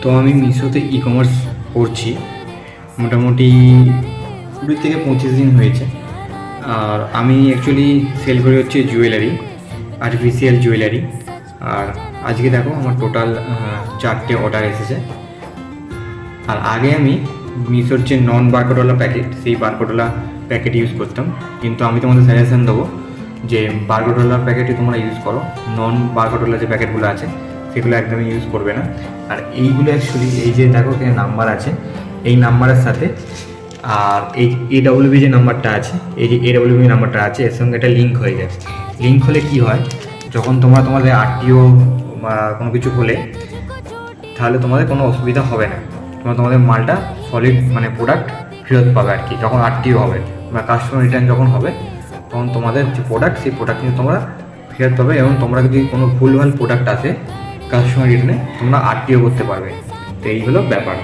তো আমি মিশোতে e commerce করছি মোটামুটি 20 থেকে 25 দিন হয়েছে। আর আমি অ্যাকচুয়ালি সেল করি হচ্ছে জুয়েলারি, আর্টিফিশিয়াল জুয়েলারি। আর আজকে দেখো আমার টোটাল 4টে অর্ডার এসেছে। আর আগে আমি মিশোর যে নন বারকোডওয়ালা প্যাকেট, সেই বারকোডওয়ালা প্যাকেট ইউজ করতাম, কিন্তু আমি তোমাদের সাজেশন দেবো যে বারকোডওয়ালা প্যাকেটই তোমরা ইউজ করো। নন বারকোডওয়ালা যে প্যাকেটগুলো আছে সেগুলো একদমই ইউজ করবে না। আর এইগুলো অ্যাকচুয়ালি এই যে দেখো এখানে নাম্বার আছে, এই নাম্বারের সাথে আর এই AWB যে নাম্বারটা আছে, এই যে AWB নাম্বারটা আছে এর সঙ্গে একটা লিঙ্ক হয়ে যায়। লিঙ্ক হলে কি হয়, যখন তোমাদের আরটিও বা কোনো কিছু হলে তাহলে তোমাদের কোনো অসুবিধা হবে না। তোমাদের মালটা সলিড মানে প্রোডাক্ট ফেরত পাবে আর কি। যখন আরটিও হবে বা কাস্টমার রিটার্ন যখন হবে তখন তোমাদের যে প্রোডাক্ট, সেই প্রোডাক্ট কিন্তু তোমরা ফেরত পাবে। এবং তোমরা যদি কোনো ভুলভাল প্রোডাক্ট আসে কাস্টমার রিটার্নে, তোমরা আরটিও করতে পারবে। তো এই হলো ব্যাপার।